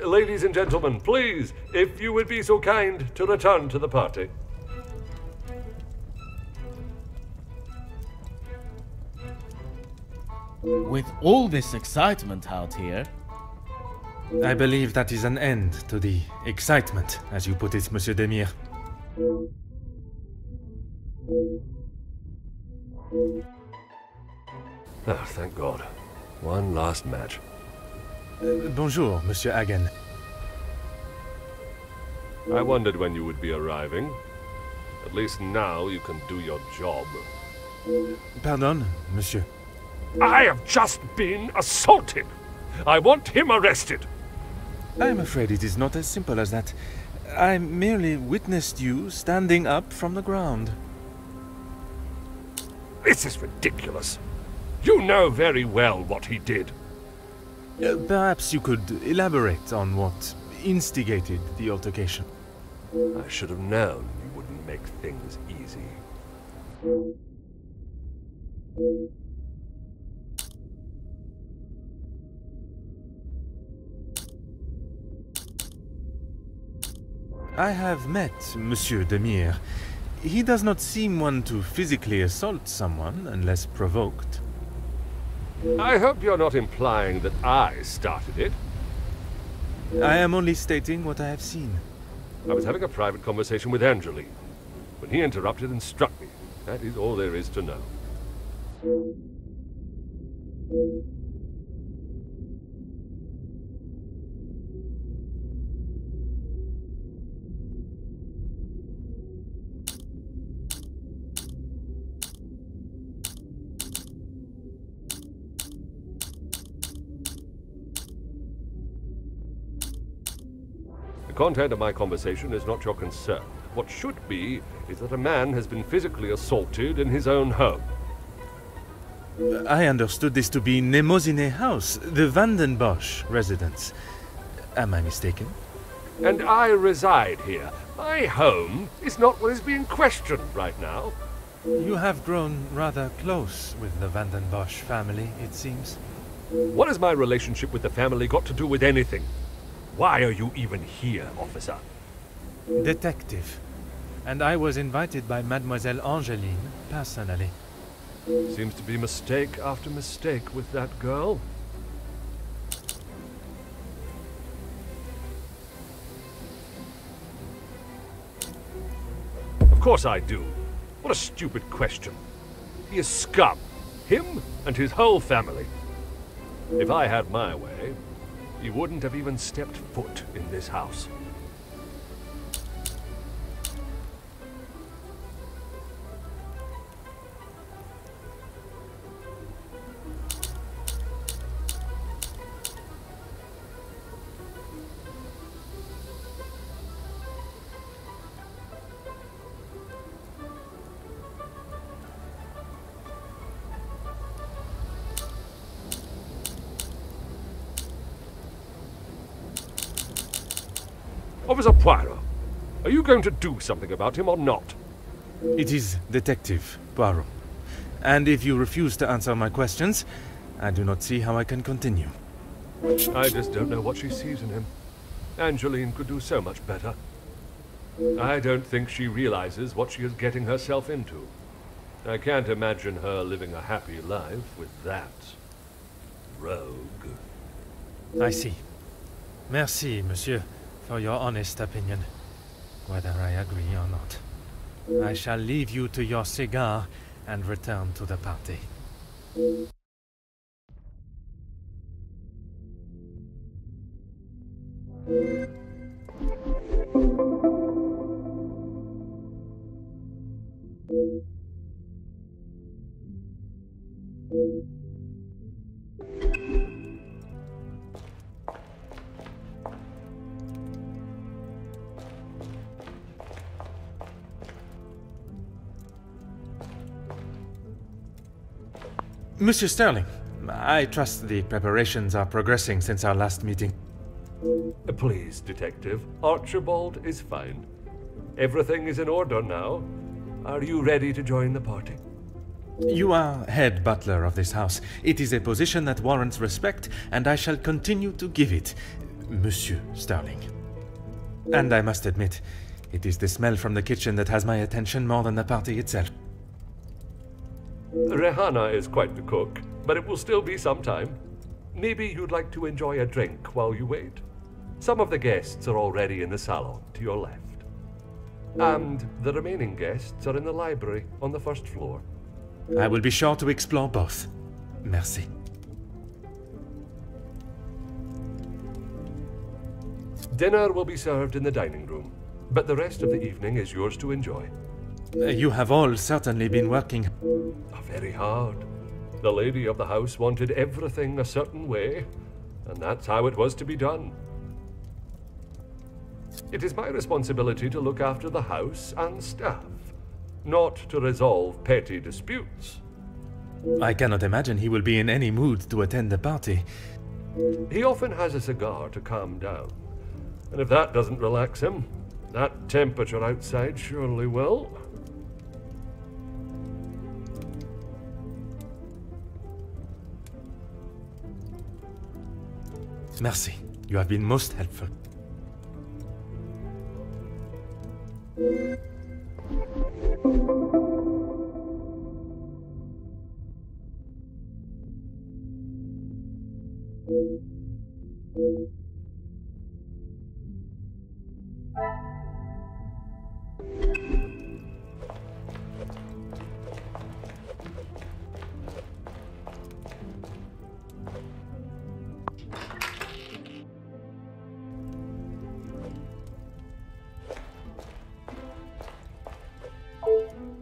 Ladies and gentlemen, please, if you would be so kind to return to the party. With all this excitement out here, I believe that is an end to the excitement, as you put it, Monsieur Demire. Oh, thank God. One last match. Bonjour, Monsieur Hagen. I wondered when you would be arriving. At least now you can do your job. Pardon, Monsieur. I have just been assaulted! I want him arrested! I'm afraid it is not as simple as that. I merely witnessed you standing up from the ground. This is ridiculous. You know very well what he did. Perhaps you could elaborate on what instigated the altercation. I should have known you wouldn't make things easy. I have met Monsieur Demire. He does not seem one to physically assault someone unless provoked. I hope you're not implying that I started it. I am only stating what I have seen. I was having a private conversation with Angeline when he interrupted and struck me. That is all there is to know. The content of my conversation is not your concern. What should be is that a man has been physically assaulted in his own home. I understood this to be Nemozine House, the Vandenbosch residence. Am I mistaken? And I reside here. My home is not what is being questioned right now. You have grown rather close with the Vandenbosch family, it seems. What has my relationship with the family got to do with anything? Why are you even here, officer? Detective. And I was invited by Mademoiselle Angeline, personally. Seems to be mistake after mistake with that girl. Of course I do. What a stupid question. He is scum. Him and his whole family. If I had my way, he wouldn't have even stepped foot in this house. Officer Poirot, are you going to do something about him or not? It is Detective Poirot. And if you refuse to answer my questions, I do not see how I can continue. I just don't know what she sees in him. Angeline could do so much better. I don't think she realizes what she is getting herself into. I can't imagine her living a happy life with that rogue. I see. Merci, monsieur, for your honest opinion, whether I agree or not. I shall leave you to your cigar and return to the party. Monsieur Sterling, I trust the preparations are progressing since our last meeting. Please, Detective. Archibald is fine. Everything is in order now. Are you ready to join the party? You are head butler of this house. It is a position that warrants respect, and I shall continue to give it. Monsieur Sterling. And I must admit, it is the smell from the kitchen that has my attention more than the party itself. Rehana is quite the cook, but it will still be some time. Maybe you'd like to enjoy a drink while you wait. Some of the guests are already in the salon to your left. And the remaining guests are in the library on the first floor. I will be sure to explore both. Merci. Dinner will be served in the dining room, but the rest of the evening is yours to enjoy. You have all certainly been working. Very hard. The lady of the house wanted everything a certain way, and that's how it was to be done. It is my responsibility to look after the house and staff, not to resolve petty disputes. I cannot imagine he will be in any mood to attend the party. He often has a cigar to calm down, and if that doesn't relax him, that temperature outside surely will. Merci. You have been most helpful.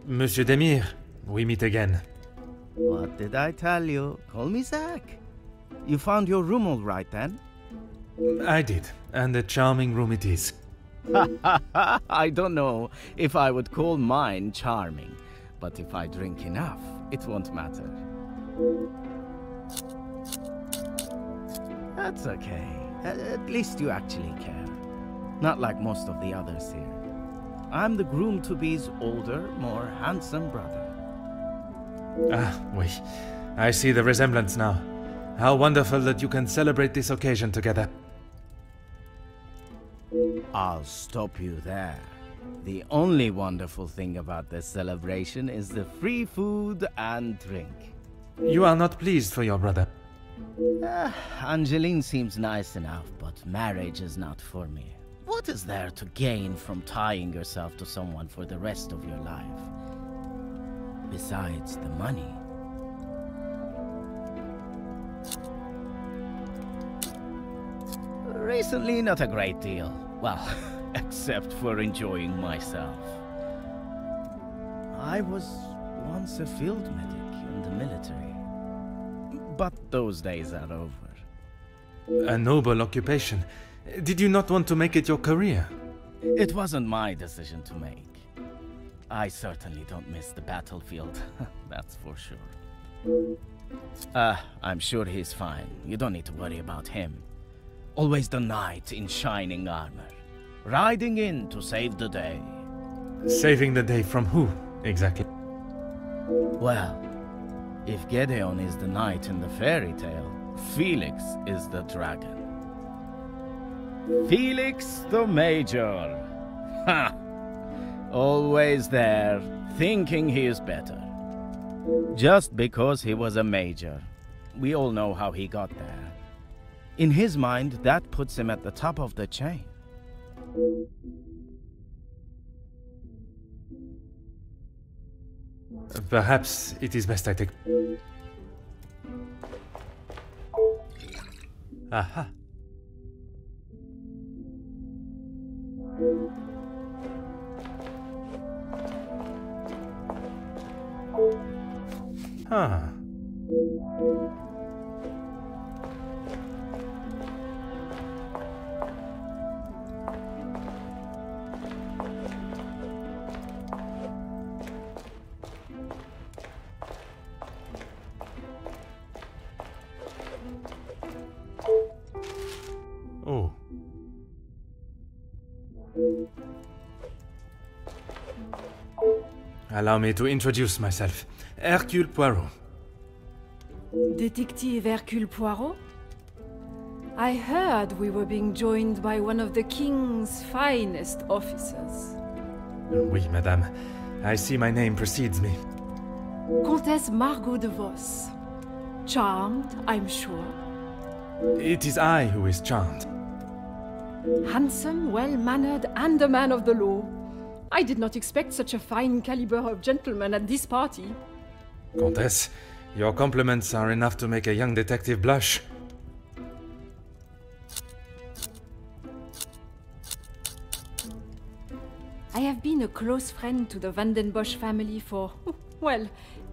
Monsieur Demir, we meet again. What did I tell you? Call me Zach. You found your room all right then? I did, and a charming room it is. I don't know if I would call mine charming, but if I drink enough, it won't matter. That's okay. At least you actually care. Not like most of the others here. I'm the groom-to-be's older, more handsome brother. Ah, oui. I see the resemblance now. How wonderful that you can celebrate this occasion together. I'll stop you there. The only wonderful thing about this celebration is the free food and drink. You are not pleased for your brother. Angeline seems nice enough, but marriage is not for me. What is there to gain from tying yourself to someone for the rest of your life? Besides the money. Recently, not a great deal. Well, except for enjoying myself. I was once a field medic in the military. But those days are over. A noble occupation. Did you not want to make it your career? It wasn't my decision to make. I certainly don't miss the battlefield, that's for sure. I'm sure he's fine. You don't need to worry about him. Always the knight in shining armor, riding in to save the day. Saving the day from who, exactly? Well, if Gedeon is the knight in the fairy tale, Felix is the dragon. Felix the Major. Ha! Always there, thinking he is better. Just because he was a major. We all know how he got there. In his mind, that puts him at the top of the chain. Perhaps it is best I take... Aha. Huh. Oh. Allow me to introduce myself. Hercule Poirot. Détective Hercule Poirot? I heard we were being joined by one of the king's finest officers. Oui, madame. I see my name precedes me. Comtesse Margot de Vos. Charmed, I'm sure. It is I who is charmed. Handsome, well-mannered, and a man of the law. I did not expect such a fine caliber of gentleman at this party. Comtesse, your compliments are enough to make a young detective blush. I have been a close friend to the Van den Bosch family for, well,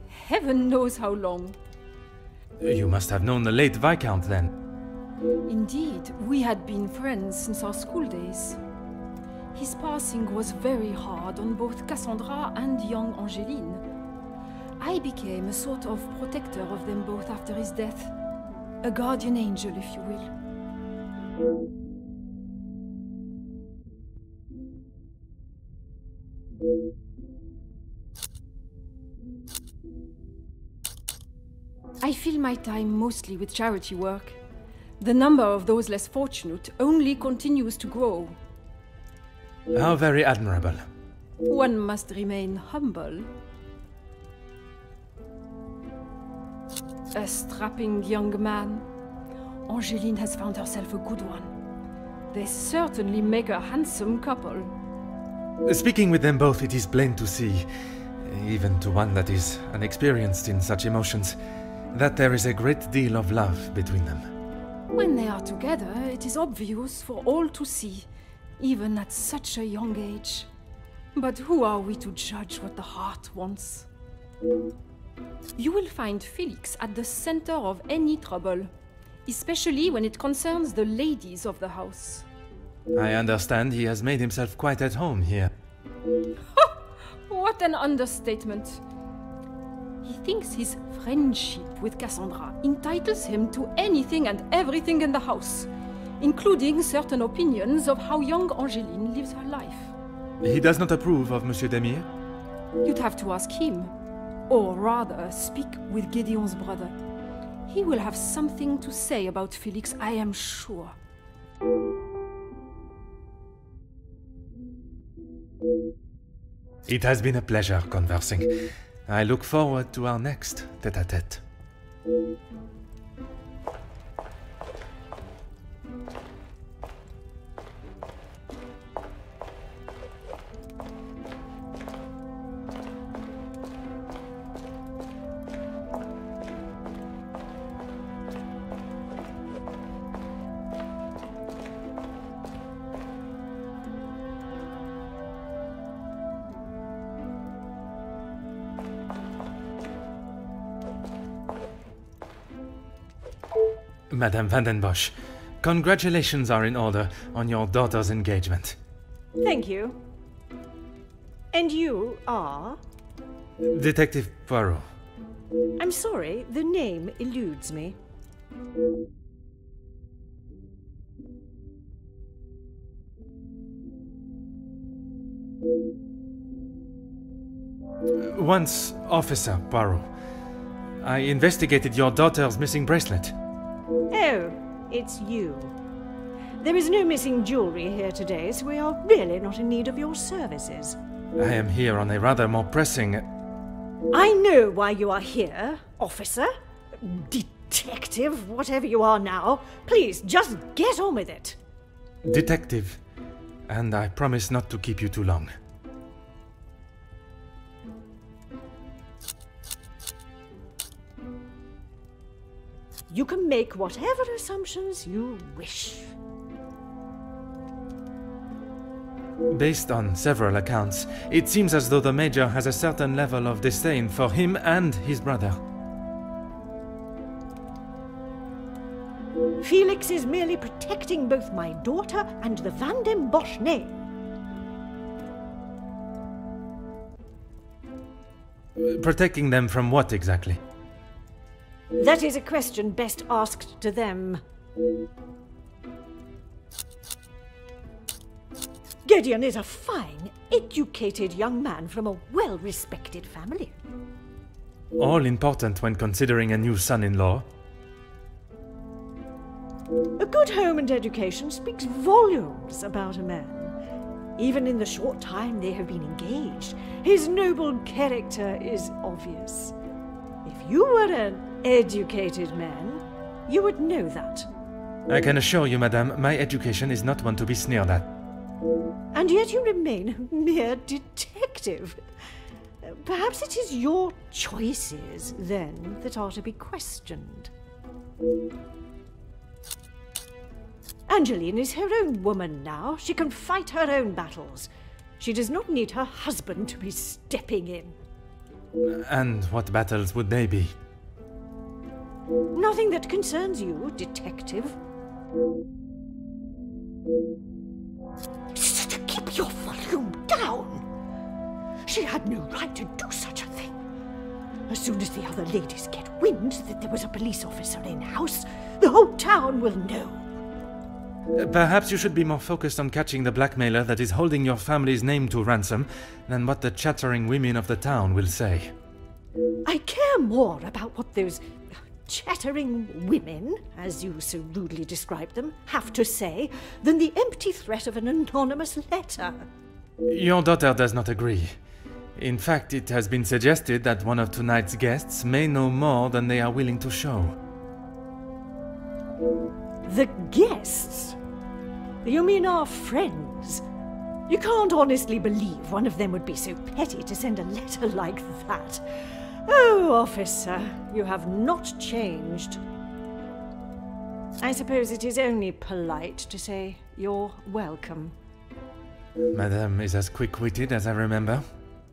heaven knows how long. You must have known the late Viscount then. Indeed, we had been friends since our school days. His passing was very hard on both Cassandra and young Angeline. I became a sort of protector of them both after his death. A guardian angel, if you will. I fill my time mostly with charity work. The number of those less fortunate only continues to grow. How very admirable. One must remain humble. A strapping young man. Angeline has found herself a good one. They certainly make a handsome couple. Speaking with them both, it is plain to see, even to one that is unexperienced in such emotions, that there is a great deal of love between them. When they are together, it is obvious for all to see, even at such a young age. But who are we to judge what the heart wants? You will find Felix at the center of any trouble, especially when it concerns the ladies of the house. I understand he has made himself quite at home here. What an understatement! He thinks his friendship with Cassandra entitles him to anything and everything in the house, including certain opinions of how young Angeline lives her life. He does not approve of Monsieur Demire? You'd have to ask him, or rather speak with Gideon's brother. He will have something to say about Felix, I am sure. It has been a pleasure conversing. I look forward to our next tête-à-tête. Madame Van den Bosch, congratulations are in order on your daughter's engagement. Thank you. And you are? Detective Poirot. I'm sorry, the name eludes me. Once Officer Poirot. I investigated your daughter's missing bracelet. Oh, it's you. There is no missing jewelry here today, so we are really not in need of your services. I am here on a rather more pressing... I know why you are here, officer. Detective, whatever you are now. Please, just get on with it. Detective. And I promise not to keep you too long. You can make whatever assumptions you wish. Based on several accounts, it seems as though the Major has a certain level of disdain for him and his brother. Felix is merely protecting both my daughter and the Van den Bosch name. Protecting them from what exactly? That is a question best asked to them. Gideon is a fine, educated young man from a well-respected family. All important when considering a new son-in-law. A good home and education speaks volumes about a man. Even in the short time they have been engaged, his noble character is obvious. If you were an educated man, you would know that. I can assure you, madame, my education is not one to be sneered at. And yet you remain a mere detective. Perhaps it is your choices, then, that are to be questioned. Angeline is her own woman now. She can fight her own battles. She does not need her husband to be stepping in. And what battles would they be? Nothing that concerns you, detective. Keep your volume down! She had no right to do such a thing. As soon as the other ladies get wind that there was a police officer in-house, the whole town will know. Perhaps you should be more focused on catching the blackmailer that is holding your family's name to ransom than what the chattering women of the town will say. I care more about what those chattering women, as you so rudely describe them, have to say than the empty threat of an anonymous letter. Your daughter does not agree. In fact, it has been suggested that one of tonight's guests may know more than they are willing to show. The guests? You mean our friends? You can't honestly believe one of them would be so petty to send a letter like that. Oh, officer, you have not changed. I suppose it is only polite to say you're welcome. Madame is as quick-witted as I remember.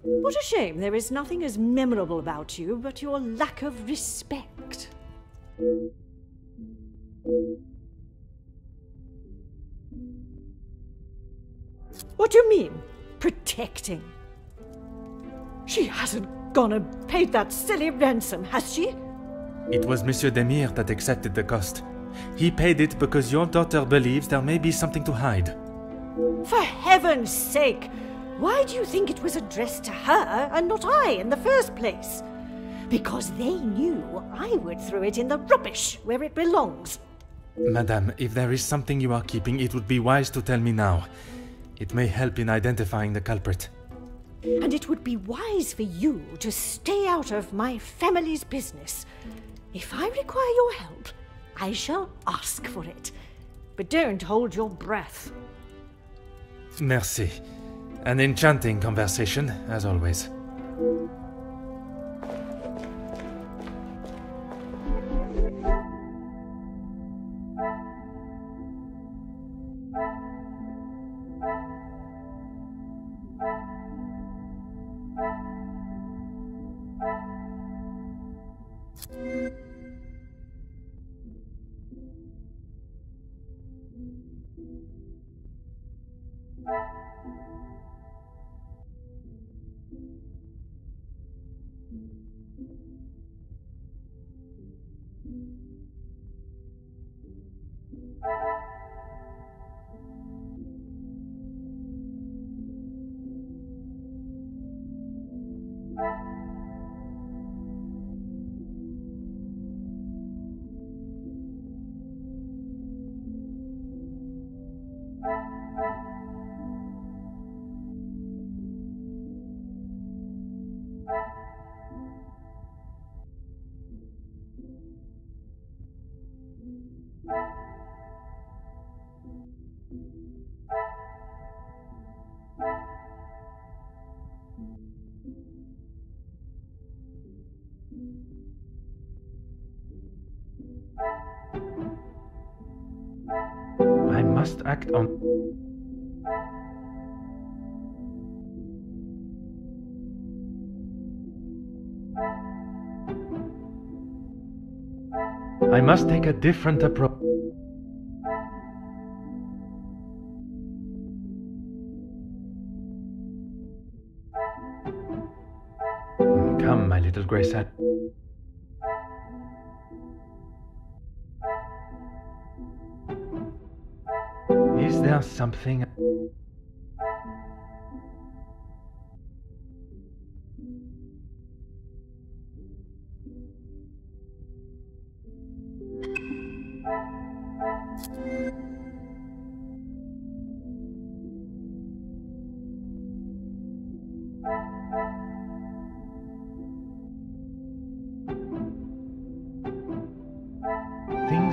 What a shame there is nothing as memorable about you but your lack of respect. What do you mean, protecting? She hasn't gone and paid that silly ransom, has she? It was Monsieur Demire that accepted the cost. He paid it because your daughter believes there may be something to hide. For heaven's sake! Why do you think it was addressed to her and not I in the first place? Because they knew I would throw it in the rubbish where it belongs. Madame, if there is something you are keeping, it would be wise to tell me now. It may help in identifying the culprit. And it would be wise for you to stay out of my family's business. If I require your help, I shall ask for it. But don't hold your breath. Merci. An enchanting conversation, as always. I must act on... I must take a different approach. Come, my little grey sat. Is there something...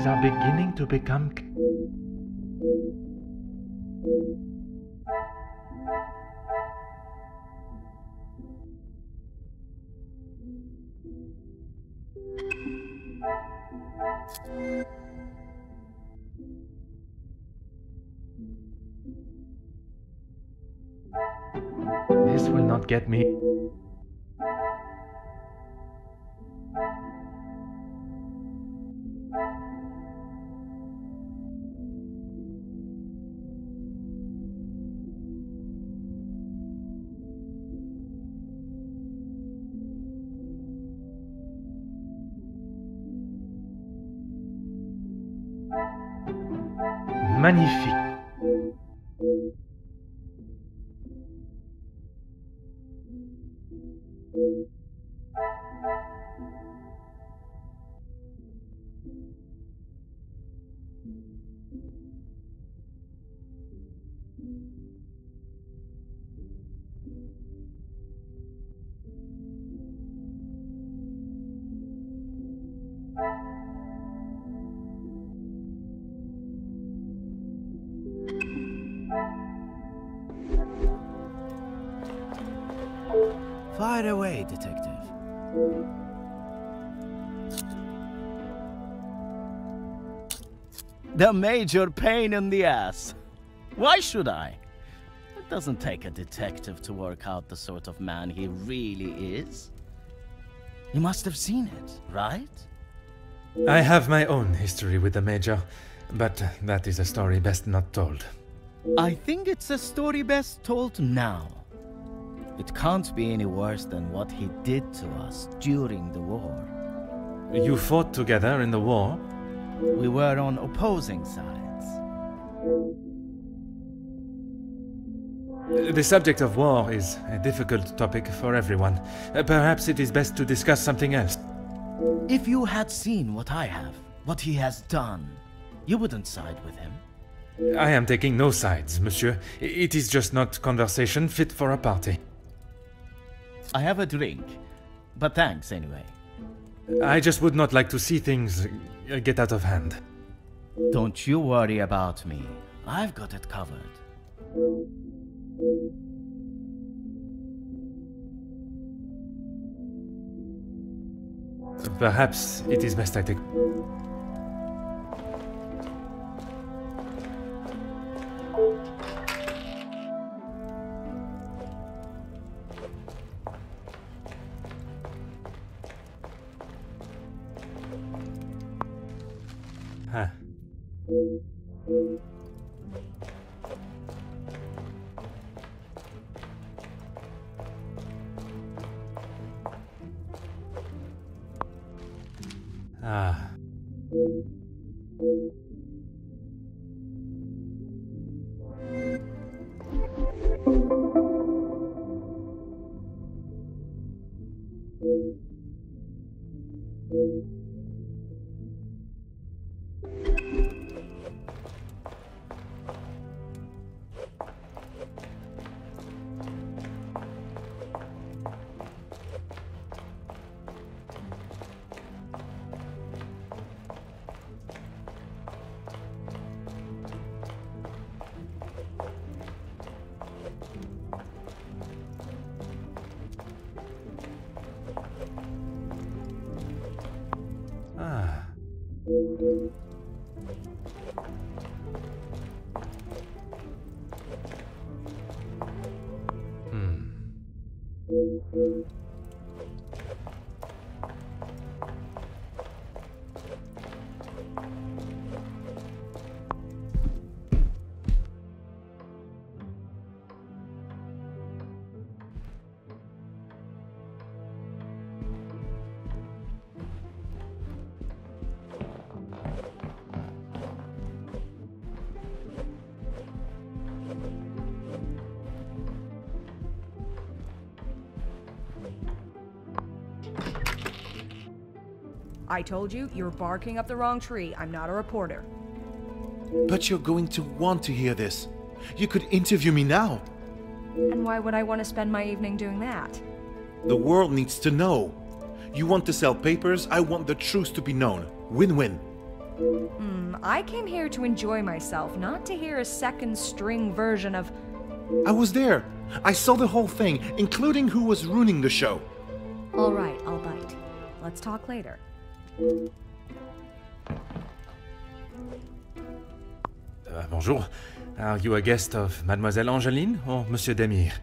things are beginning to become... This will not get me. Magnifique. Fire away, detective. The major pain in the ass. Why should I? It doesn't take a detective to work out the sort of man he really is. You must have seen it, right? I have my own history with the Major, but that is a story best not told. I think it's a story best told now. It can't be any worse than what he did to us during the war. You fought together in the war? We were on opposing sides. The subject of war is a difficult topic for everyone. Perhaps it is best to discuss something else. If you had seen what I have, what he has done, you wouldn't side with him. I am taking no sides, monsieur. It is just not conversation fit for a party. I have a drink, but thanks anyway. I just would not like to see things get out of hand. Don't you worry about me. I've got it covered. Perhaps it is best I take... Huh. Ah. Ah. I told you, you're barking up the wrong tree. I'm not a reporter. But you're going to want to hear this. You could interview me now. And why would I want to spend my evening doing that? The world needs to know. You want to sell papers, I want the truth to be known. Win-win. I came here to enjoy myself, not to hear a second-string version of... I was there. I saw the whole thing, including who was ruining the show. All right, I'll bite. Let's talk later. Bonjour. Are you a guest of Mademoiselle Angeline or Monsieur Demire?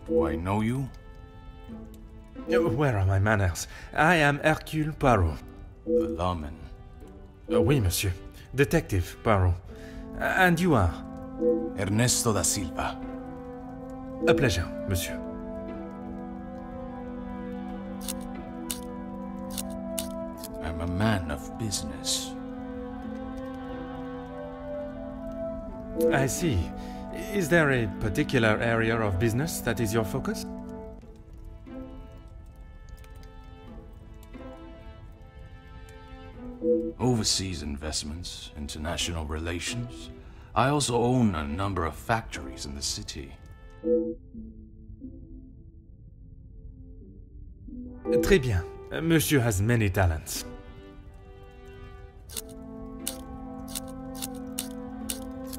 Do I know you? Where are my manners? I am Hercule Poirot. The lawman. Oui, monsieur. Detective Poirot. And you are? Ernesto da Silva. A pleasure, monsieur. I'm a man of business. I see. Is there a particular area of business that is your focus? Overseas investments, international relations. I also own a number of factories in the city. Très bien. Monsieur has many talents.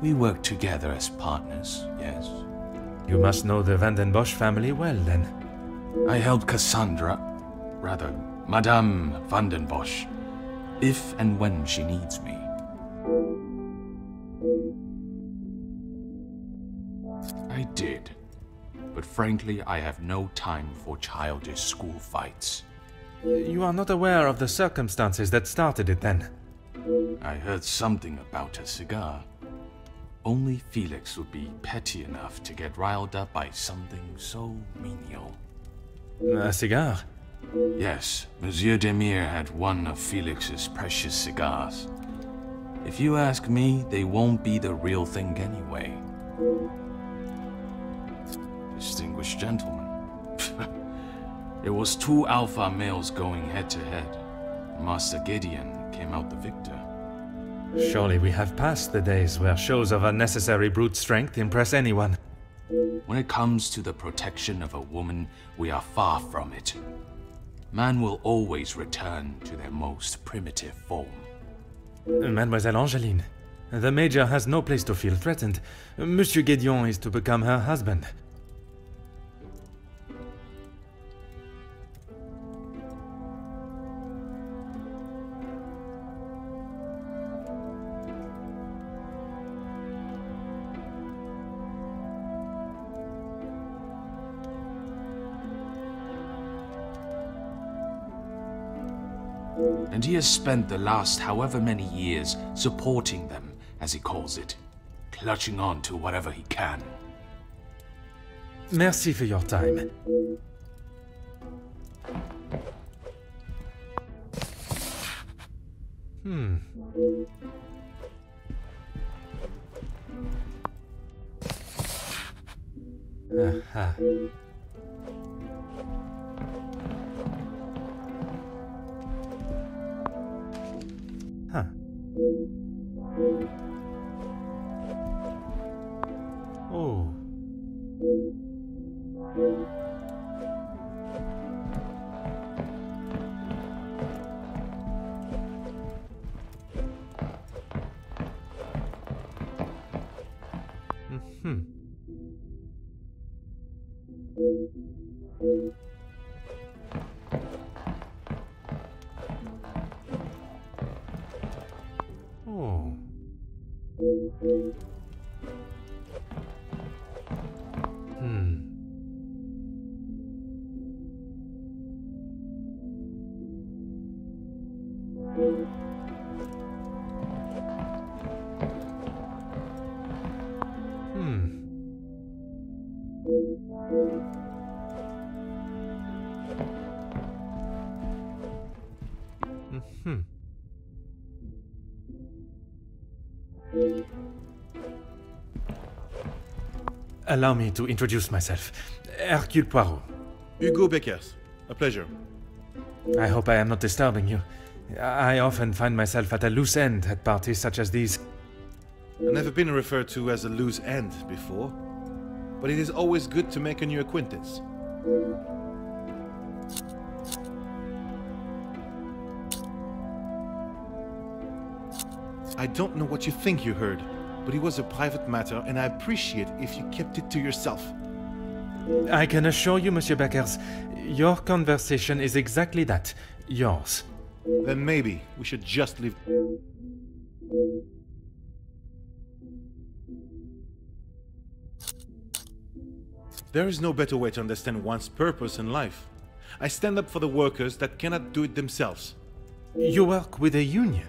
We work together as partners, yes. You must know the Van den Bosch family well, then. I helped Cassandra, rather, Madame Van den Bosch, if and when she needs me. I did. But frankly, I have no time for childish school fights. You are not aware of the circumstances that started it, then? I heard something about a cigar. Only Felix would be petty enough to get riled up by something so menial. A cigar? Yes, Monsieur Demire had one of Felix's precious cigars. If you ask me, they won't be the real thing anyway. Distinguished gentleman. It was two alpha males going head-to-head. Master Gideon came out the victor. Surely we have passed the days where shows of unnecessary brute strength impress anyone. When it comes to the protection of a woman, we are far from it. Man will always return to their most primitive form. Mademoiselle Angeline, the Major has no place to feel threatened. Monsieur Gideon is to become her husband. And he has spent the last however many years supporting them, as he calls it, clutching on to whatever he can. Merci for your time. Aha. Huh. Oh. Oh. Allow me to introduce myself. Hercule Poirot. Hugo Beckers. A pleasure. I hope I am not disturbing you. I often find myself at a loose end at parties such as these. I've never been referred to as a loose end before, but it is always good to make a new acquaintance. I don't know what you think you heard, but it was a private matter, and I appreciate if you kept it to yourself. I can assure you, Monsieur Beckers, your conversation is exactly that. Yours. Then maybe we should just leave. There is no better way to understand one's purpose in life. I stand up for the workers that cannot do it themselves. You work with a union?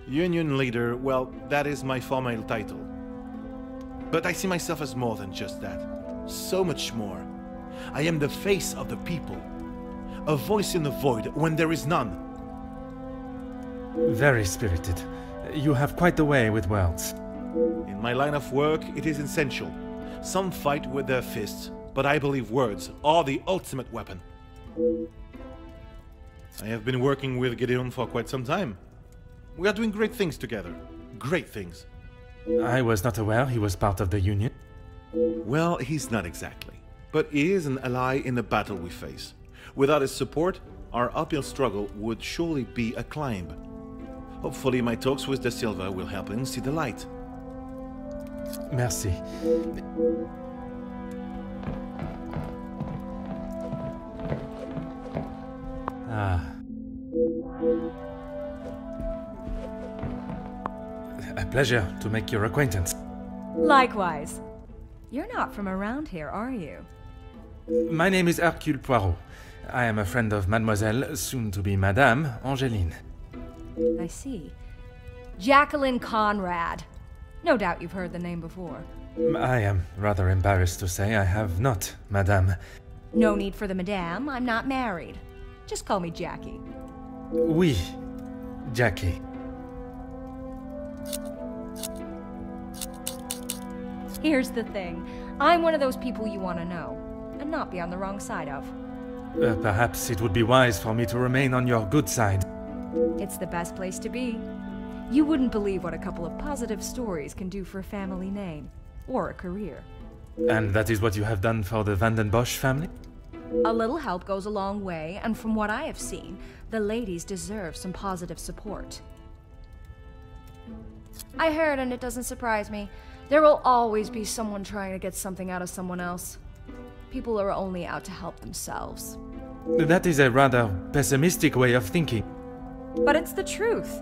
Union leader, well, that is my formal title. But I see myself as more than just that. So much more. I am the face of the people. A voice in the void when there is none. Very spirited. You have quite the way with words. In my line of work, it is essential. Some fight with their fists, but I believe words are the ultimate weapon. I have been working with Gideon for quite some time. We are doing great things together. Great things. I was not aware he was part of the union. Well, he's not exactly. But he is an ally in the battle we face. Without his support, our uphill struggle would surely be a climb. Hopefully my talks with De Silva will help him see the light. Merci. Ah. A pleasure to make your acquaintance. Likewise. You're not from around here, are you? My name is Hercule Poirot. I am a friend of Mademoiselle, soon to be Madame, Angeline. I see. Jacqueline Conrad. No doubt you've heard the name before. I am rather embarrassed to say I have not, Madame. No need for the madame, I'm not married. Just call me Jackie. Oui, Jackie. Here's the thing. I'm one of those people you want to know, and not be on the wrong side of. Perhaps it would be wise for me to remain on your good side. It's the best place to be. You wouldn't believe what a couple of positive stories can do for a family name, or a career. And that is what you have done for the Van den Bosch family? A little help goes a long way, and from what I have seen, the ladies deserve some positive support. I heard, and it doesn't surprise me, there will always be someone trying to get something out of someone else. People are only out to help themselves. That is a rather pessimistic way of thinking. But it's the truth.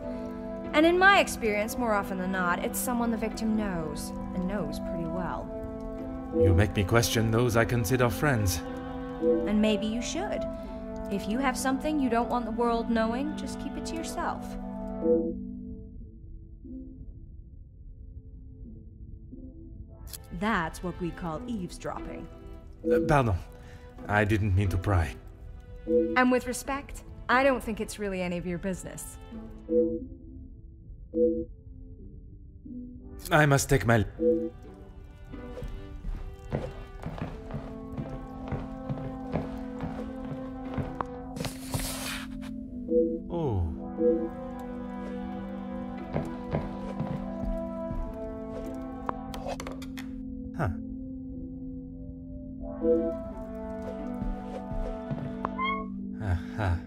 And in my experience, more often than not, it's someone the victim knows, and knows pretty well. You make me question those I consider friends. And maybe you should. If you have something you don't want the world knowing, just keep it to yourself. That's what we call eavesdropping. Pardon. I didn't mean to pry. And with respect, I don't think it's really any of your business. I must take my... Oh. Huh. Aha.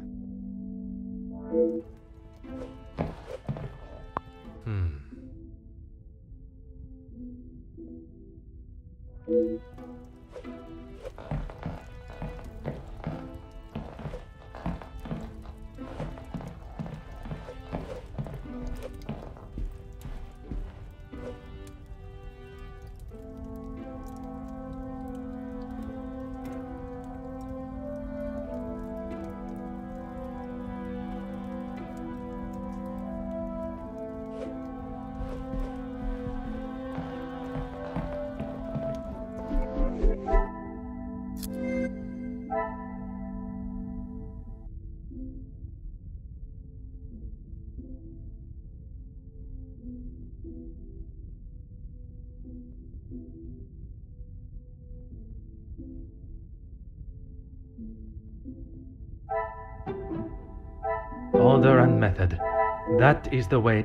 Order and method. That is the way.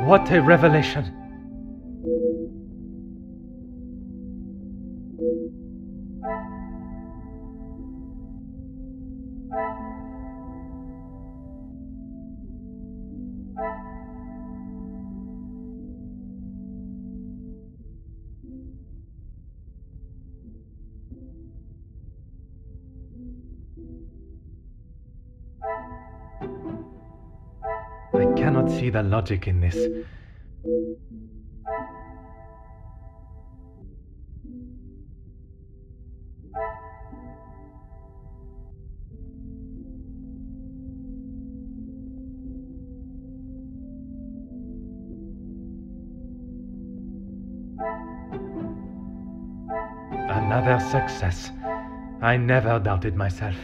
What a revelation! cannot see the logic in this. Another success. I never doubted myself.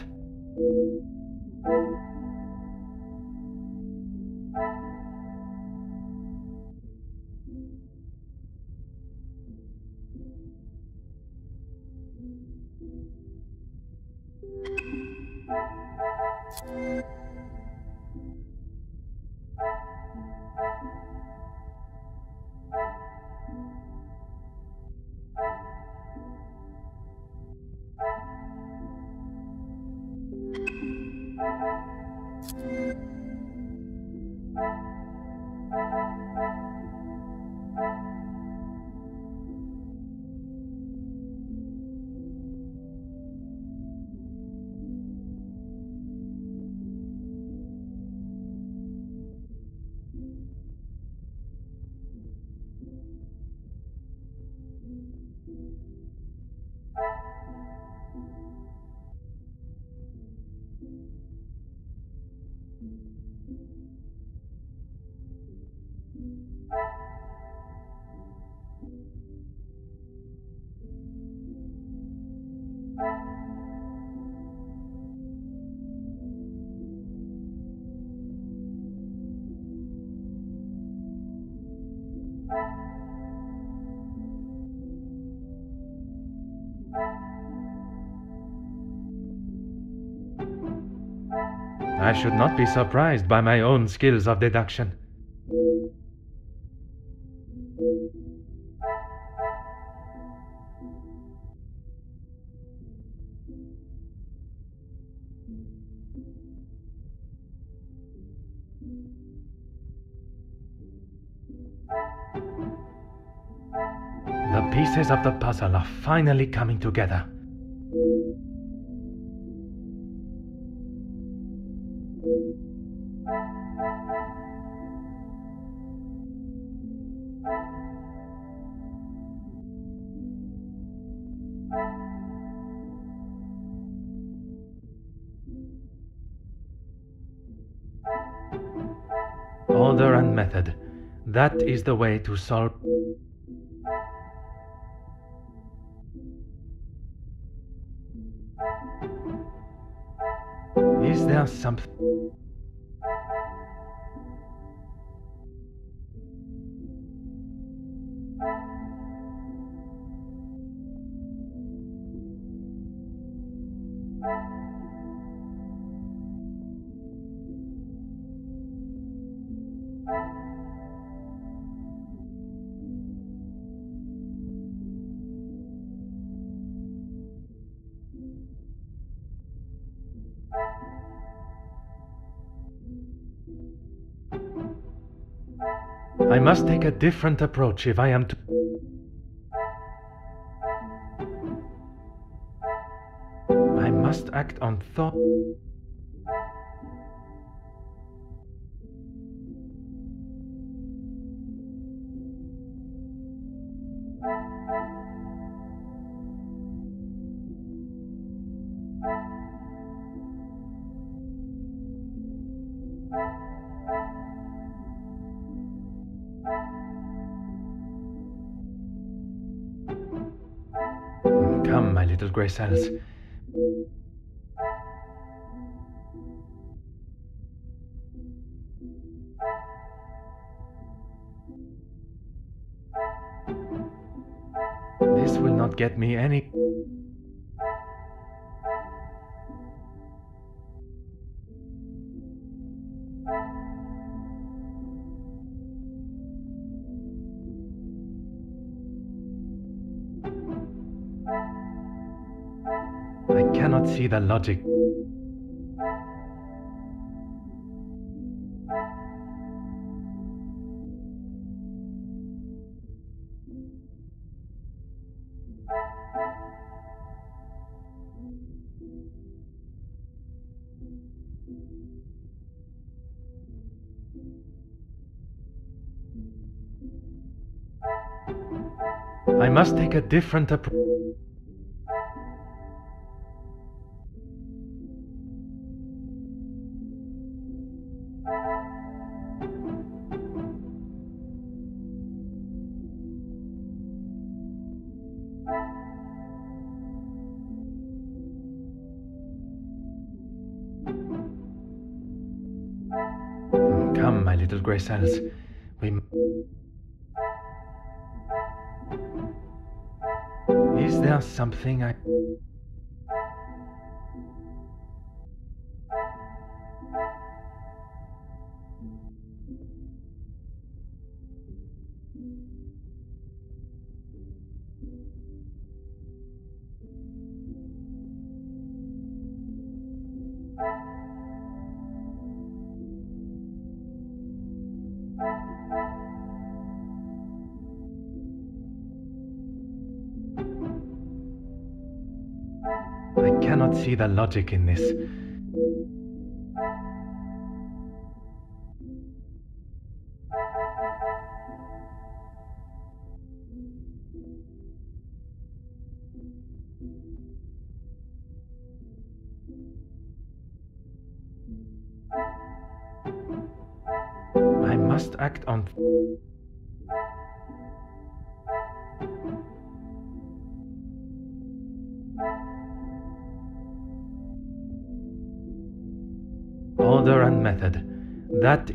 I should not be surprised by my own skills of deduction. The pieces of the puzzle are finally coming together. Order and method. That is the way to solve... Is there something... I must take a different approach if I am to... I must act on thought... Come, my little grey cells. This will not get me any... I cannot see the logic. I must take a different approach. Come, my little grey cells. Is there something I... I cannot see the logic in this. I must act on... Order and method. That...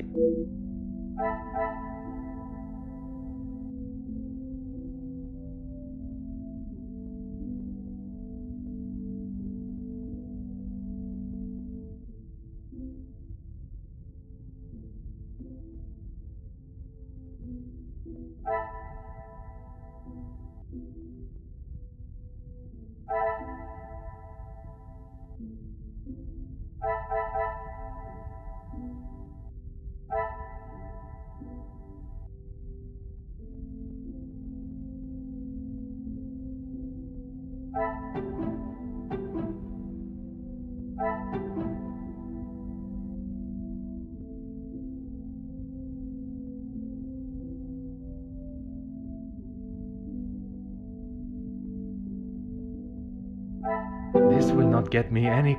This will not get me any...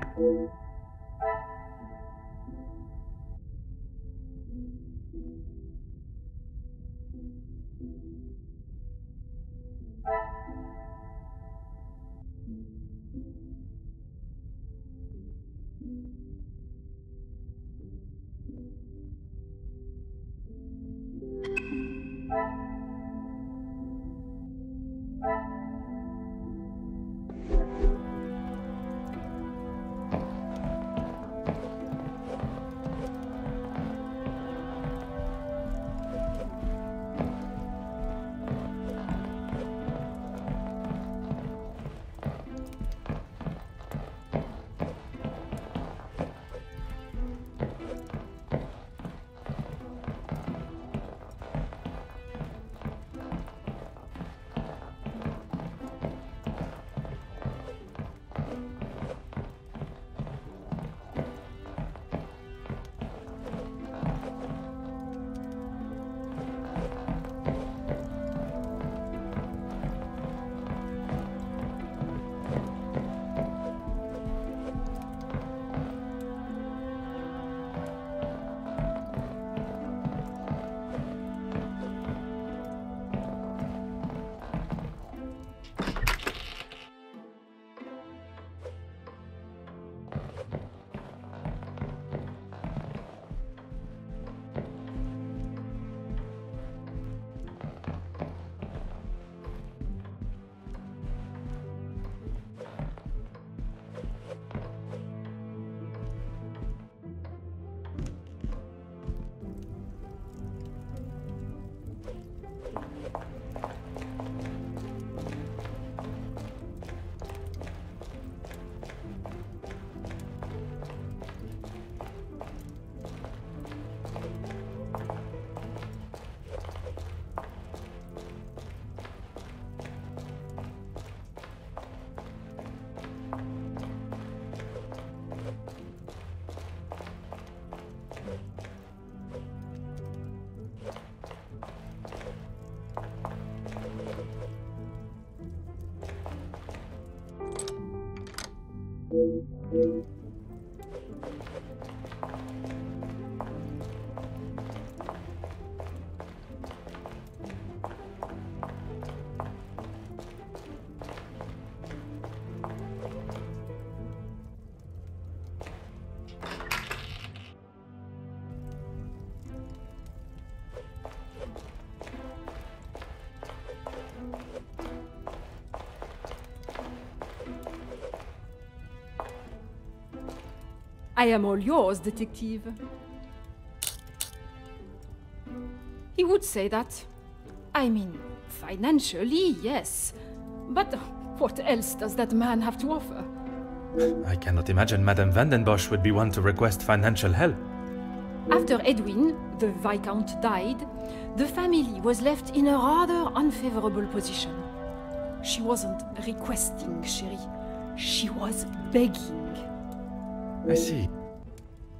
I am all yours, detective. He would say that. I mean, financially, yes. But what else does that man have to offer? I cannot imagine Madame Vandenbosch would be one to request financial help. After Edwin, the Viscount, died, the family was left in a rather unfavorable position. She wasn't requesting, chérie. She was begging. I see.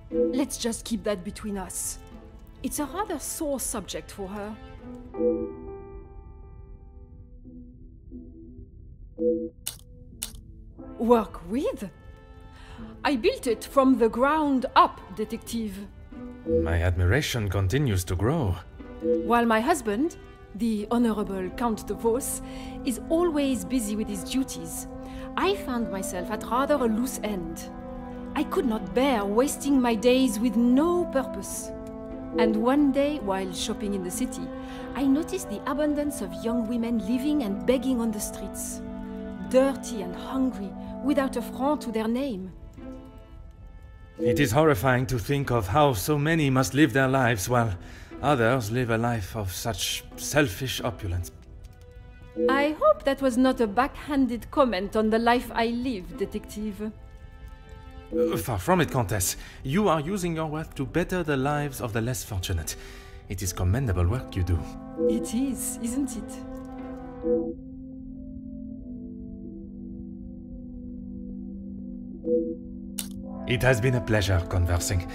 Let's just keep that between us. It's a rather sore subject for her. Work with? I built it from the ground up, detective. My admiration continues to grow. While my husband, the Honorable Count de Vos, is always busy with his duties, I found myself at rather a loose end. I could not bear wasting my days with no purpose. And one day, while shopping in the city, I noticed the abundance of young women living and begging on the streets. Dirty and hungry, without a franc to their name. It is horrifying to think of how so many must live their lives while others live a life of such selfish opulence. I hope that was not a backhanded comment on the life I live, detective. Far from it, Countess. You are using your wealth to better the lives of the less fortunate. It is commendable work you do. It is, isn't it? It has been a pleasure conversing.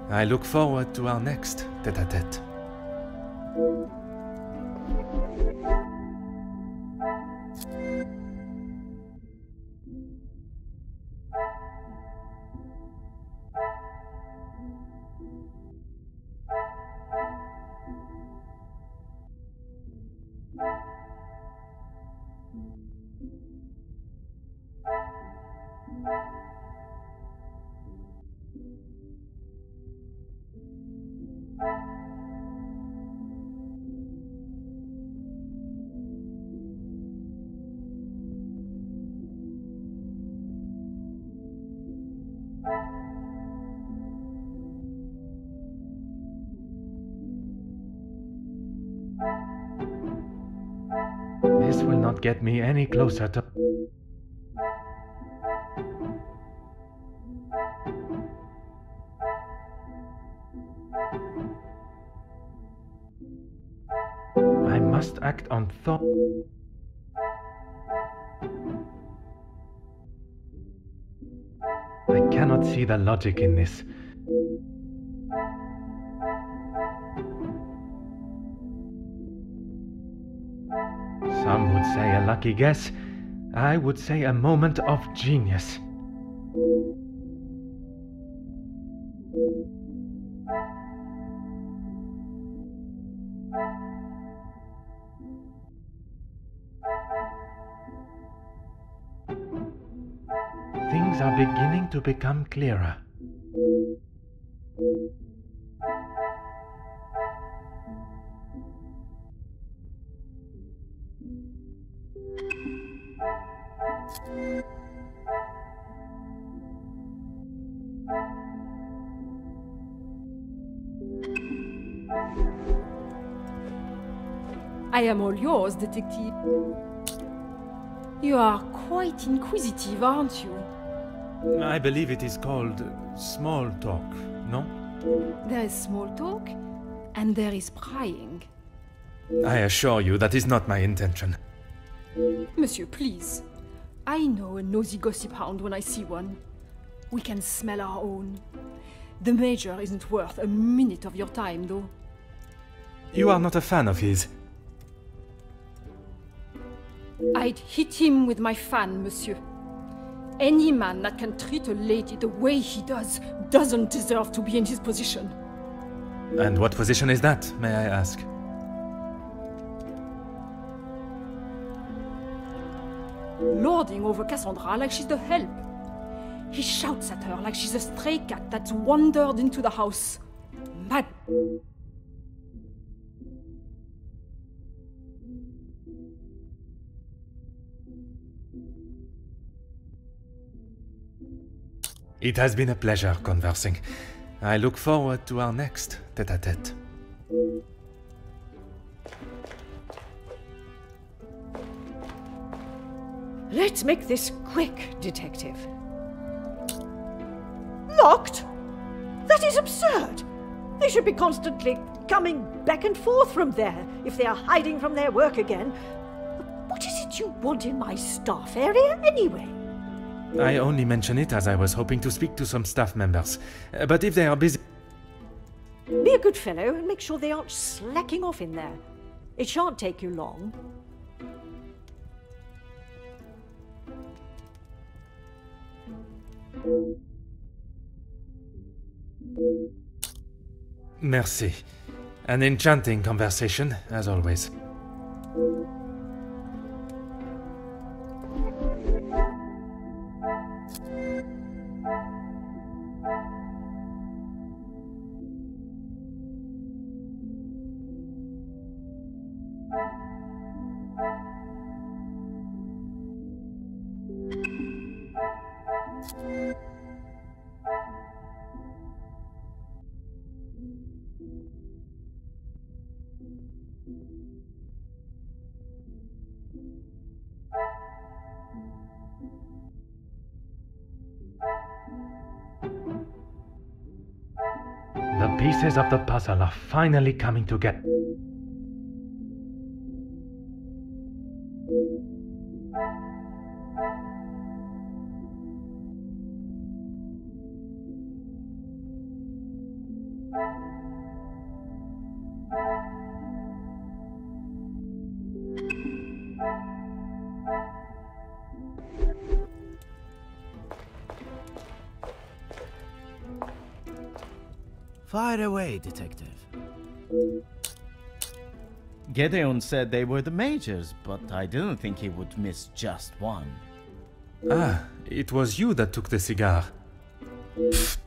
I look forward to our next tête-à-tête. This will not get me any closer to... I must act on thought. I cannot see the logic in this. Some would say a lucky guess. I would say a moment of genius. Things are beginning to become clearer. I am all yours, detective. You are quite inquisitive, aren't you? I believe it is called small talk, no? There is small talk, and there is prying. I assure you that is not my intention. Monsieur, please. I know a nosy gossip hound when I see one. We can smell our own. The Major isn't worth a minute of your time, though. You are not a fan of his. I'd hit him with my fan, monsieur. Any man that can treat a lady the way he does doesn't deserve to be in his position. And what position is that, may I ask? Lording over Cassandra like she's the help. He shouts at her like she's a stray cat that's wandered into the house. Mad. It has been a pleasure conversing. I look forward to our next tête-à-tête. Let's make this quick, Detective. Locked? That is absurd! They should be constantly coming back and forth from there if they are hiding from their work again. What is it you want in my staff area, anyway? I only mention it as I was hoping to speak to some staff members. But if they are busy... Be a good fellow and make sure they aren't slacking off in there. It shan't take you long. Merci. An enchanting conversation, as always. The pieces of the puzzle are finally coming together. Fire away, Detective. Gideon said they were the majors, but I didn't think he would miss just one. Ah, it was you that took the cigar. Pfft.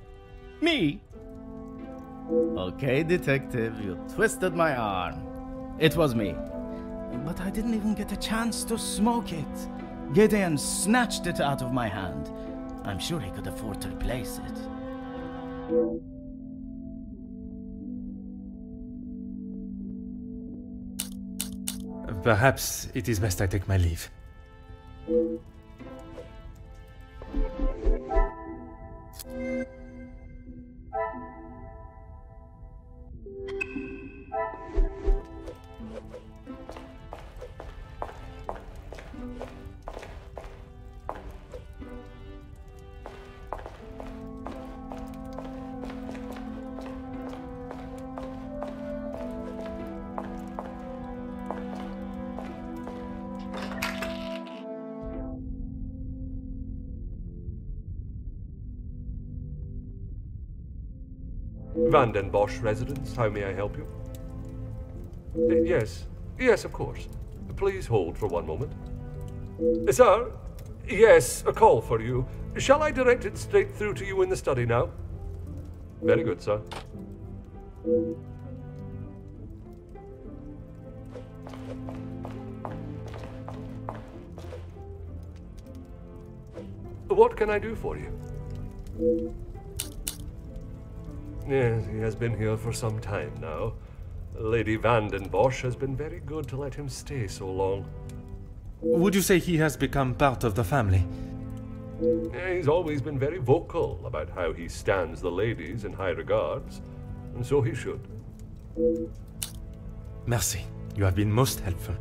Me? Okay, Detective, you twisted my arm. It was me. But I didn't even get a chance to smoke it. Gideon snatched it out of my hand. I'm sure he could afford to replace it. Perhaps it is best I take my leave. Van den Bosch residence, how may I help you? Yes, of course. Please hold for one moment. Sir? Yes, a call for you. Shall I direct it straight through to you in the study now? Very good, sir. What can I do for you? Yes, he has been here for some time now. Lady Van den Bosch has been very good to let him stay so long. Would you say he has become part of the family? He's always been very vocal about how he stands the ladies in high regards, and so he should. Merci. You have been most helpful.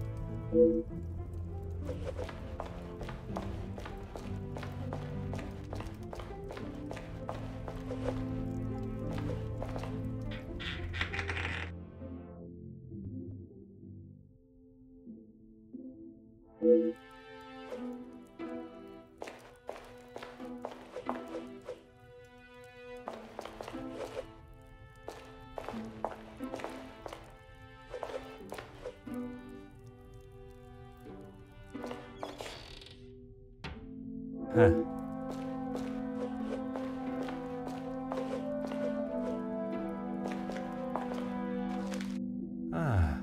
Huh. Ah.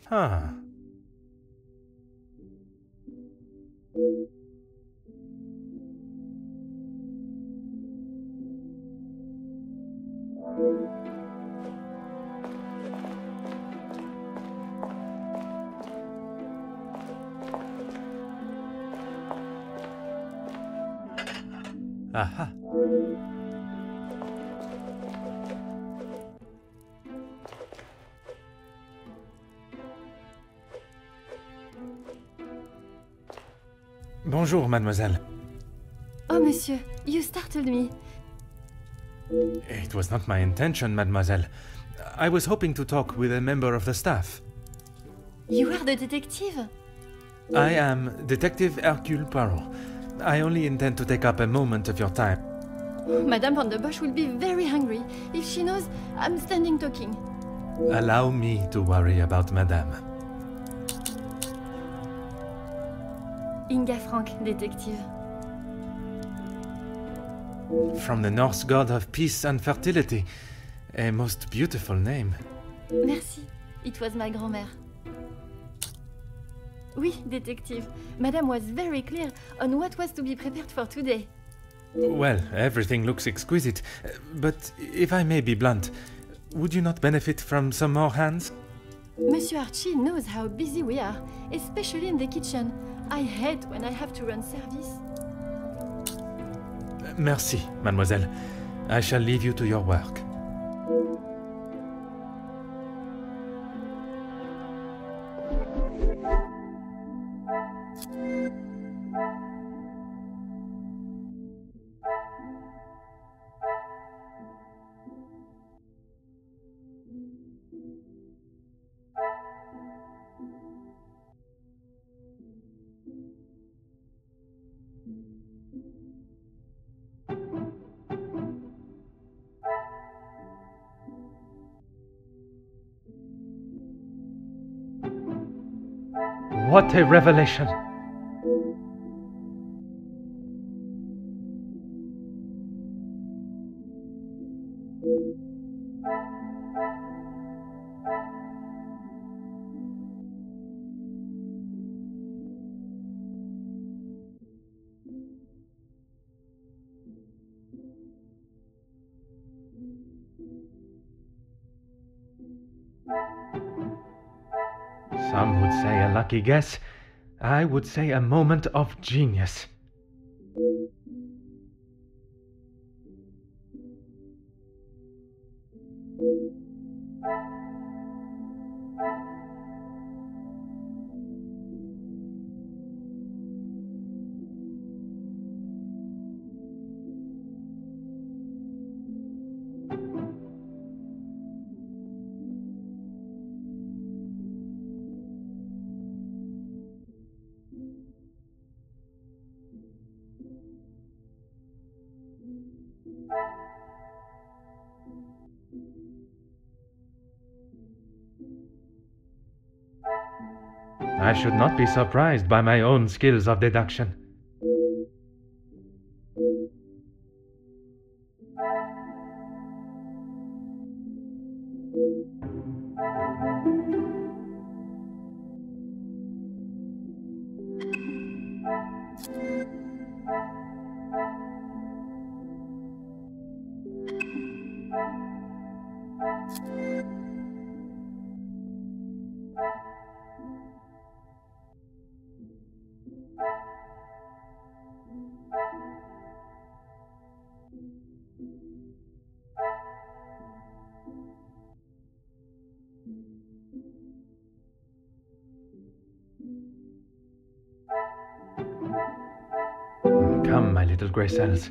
Huh. Aha. Bonjour, mademoiselle. Oh, monsieur, you startled me. It was not my intention, mademoiselle. I was hoping to talk with a member of the staff. You are the detective? I am Detective Hercule Poirot. I only intend to take up a moment of your time. Madame Van der Bosch will be very hungry if she knows I'm standing talking. Allow me to worry about madame. Inga Frank, detective. From the Norse god of peace and fertility. A most beautiful name. Merci. It was my grand-mère. Oui, detective. Madame was very clear on what was to be prepared for today. Well, everything looks exquisite, but if I may be blunt, would you not benefit from some more hands? Monsieur Archie knows how busy we are, especially in the kitchen. I hate when I have to run service. Merci, mademoiselle. I shall leave you to your work. What a revelation! Some would say a lucky guess. I would say a moment of genius. I should not be surprised by my own skills of deduction. Come, my little grey cells.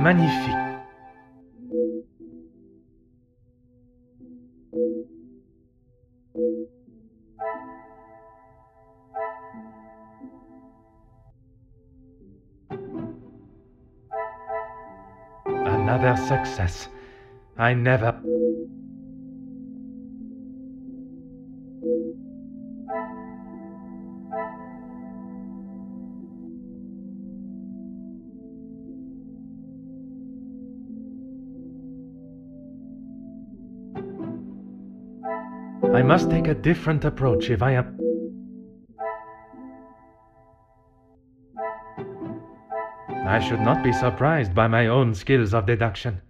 Magnifique. Another success. I never... I must take a different approach if I am... I should not be surprised by my own skills of deduction.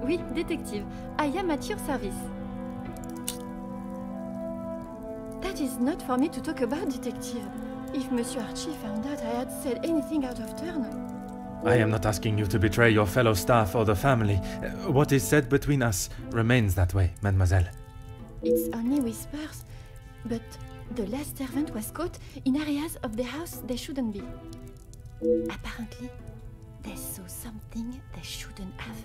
Oui, détective. I am at your service. That is not for me to talk about, detective. If Monsieur Archie found out I had said anything out of turn... I am not asking you to betray your fellow staff or the family. What is said between us remains that way, mademoiselle. It's only whispers, but the last servant was caught in areas of the house they shouldn't be. Apparently, they saw something they shouldn't have.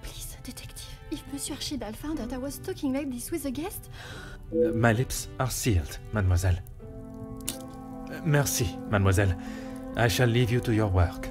Please, detective, if Monsieur Archibald found out I was talking like this with a guest... My lips are sealed, mademoiselle. Merci, mademoiselle. I shall leave you to your work.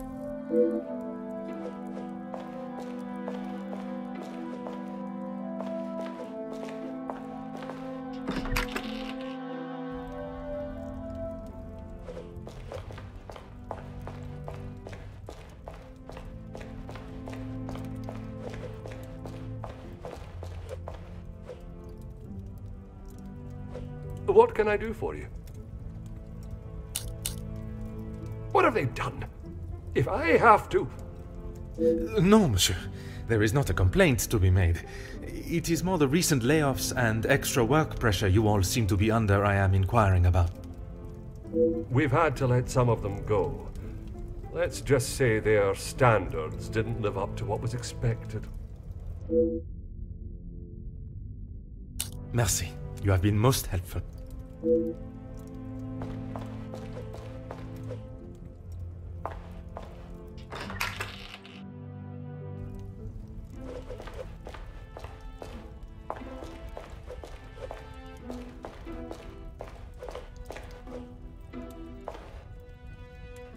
What can I do for you? What have they done? If I have to... No, monsieur. There is not a complaint to be made. It is more the recent layoffs and extra work pressure you all seem to be under I am inquiring about. We've had to let some of them go. Let's just say their standards didn't live up to what was expected. Merci. You have been most helpful.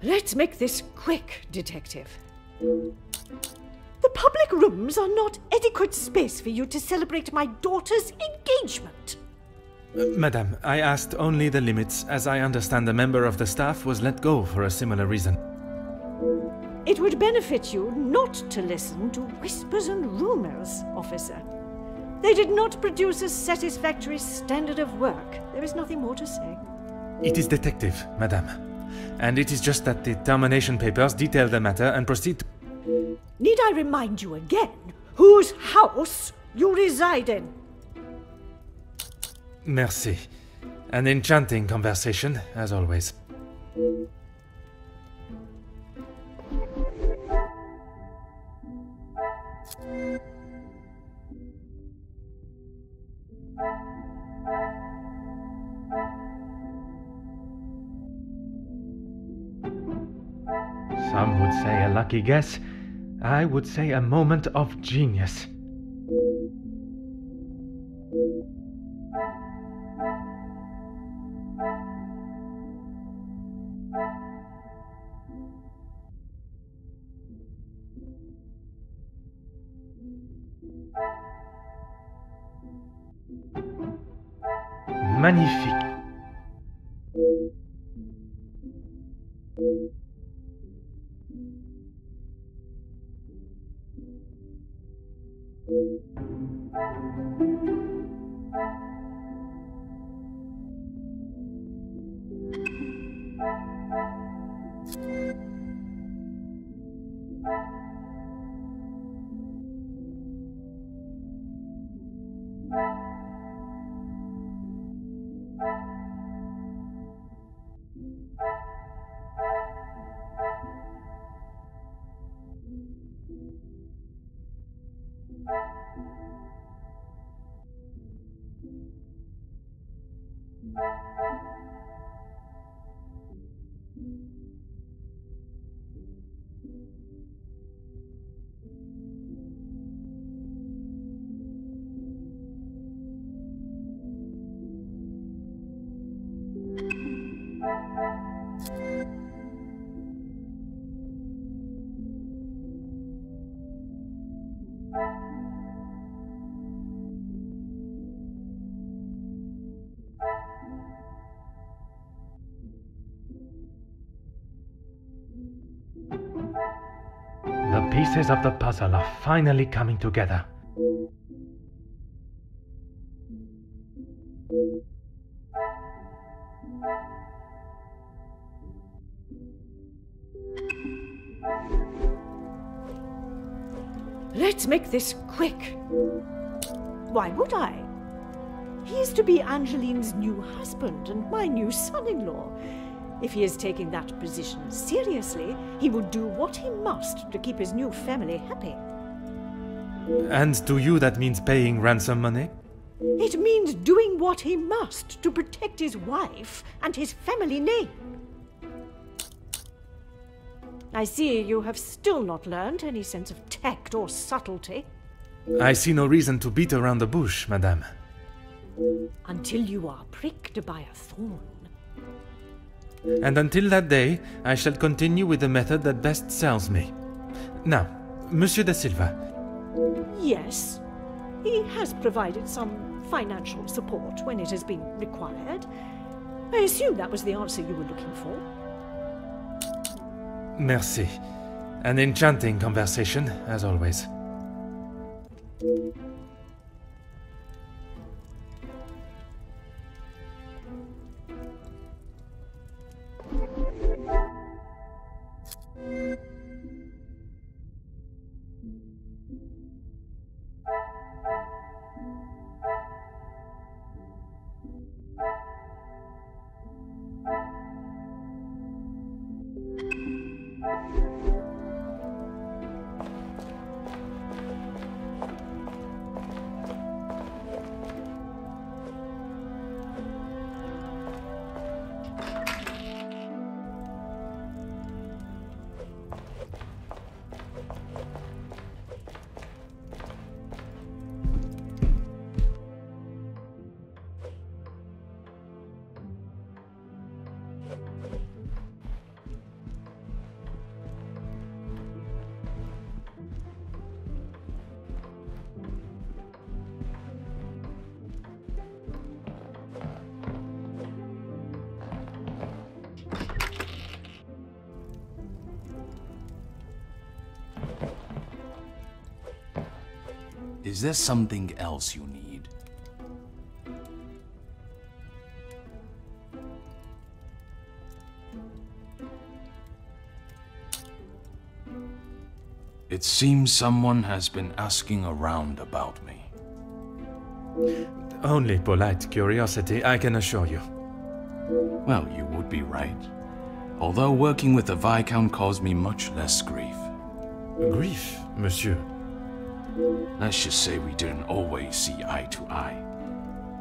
Let's make this quick, detective. The public rooms are not adequate space for you to celebrate my daughter's engagement. Madame, I asked only the limits, as I understand a member of the staff was let go for a similar reason. It would benefit you not to listen to whispers and rumors, officer. They did not produce a satisfactory standard of work. There is nothing more to say. It is detective, madame. And it is just that the termination papers detail the matter and proceed to... Need I remind you again whose house you reside in? Merci. An enchanting conversation, as always. Some would say a lucky guess. I would say a moment of genius. Magnifique. pieces of the puzzle are finally coming together. Let's make this quick. Why would I? He is to be Angeline's new husband and my new son-in-law. If he is taking that position seriously, he would do what he must to keep his new family happy. And to you that means paying ransom money? It means doing what he must to protect his wife and his family name. I see you have still not learned any sense of tact or subtlety. I see no reason to beat around the bush, madame. Until you are pricked by a thorn. And until that day, I shall continue with the method that best serves me. Now, Monsieur da Silva. Yes, he has provided some financial support when it has been required. I assume that was the answer you were looking for. Merci. An enchanting conversation, as always. Is there something else you need? It seems someone has been asking around about me. Only polite curiosity, I can assure you. Well, you would be right. Although working with the Viscount caused me much less grief. Grief, monsieur? Let's just say we didn't always see eye to eye.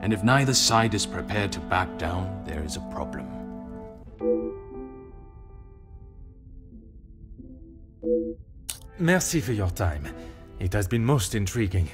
And if neither side is prepared to back down, there is a problem. Merci for your time. It has been most intriguing.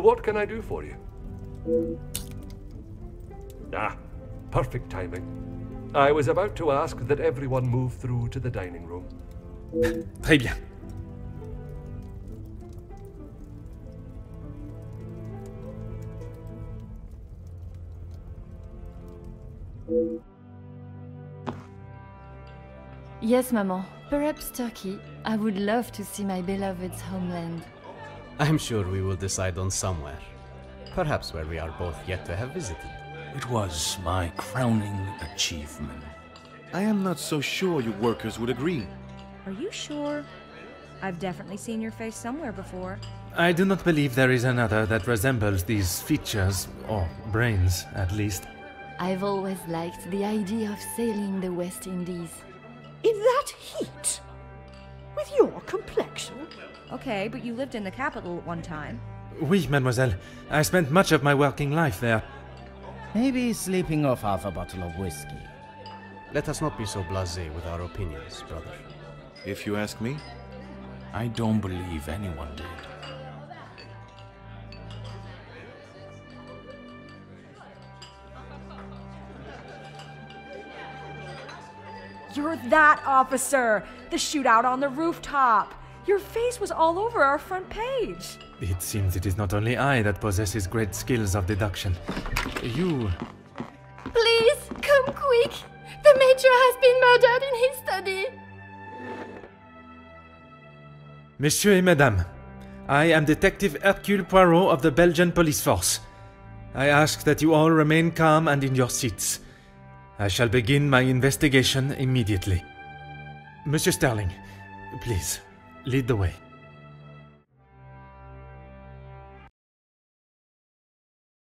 What can I do for you? Ah, perfect timing. I was about to ask that everyone move through to the dining room. Très bien. Yes, Maman. Perhaps Turkey. I would love to see my beloved's homeland. I'm sure we will decide on somewhere. Perhaps where we are both yet to have visited. It was my crowning achievement. I am not so sure you workers would agree. Are you sure? I've definitely seen your face somewhere before. I do not believe there is another that resembles these features, or brains, at least. I've always liked the idea of sailing the West Indies. In that heat? With your complexion? Okay, but you lived in the capital at one time. Oui, mademoiselle. I spent much of my working life there. Maybe sleeping off half a bottle of whiskey. Let us not be so blasé with our opinions, brother. If you ask me. I don't believe anyone did. You're that officer! The shootout on the rooftop! Your face was all over our front page! It seems it is not only I that possesses great skills of deduction. You... Please, come quick! The Major has been murdered in his study! Messieurs et Mesdames, I am Detective Hercule Poirot of the Belgian Police Force. I ask that you all remain calm and in your seats. I shall begin my investigation immediately. Monsieur Sterling, please, lead the way.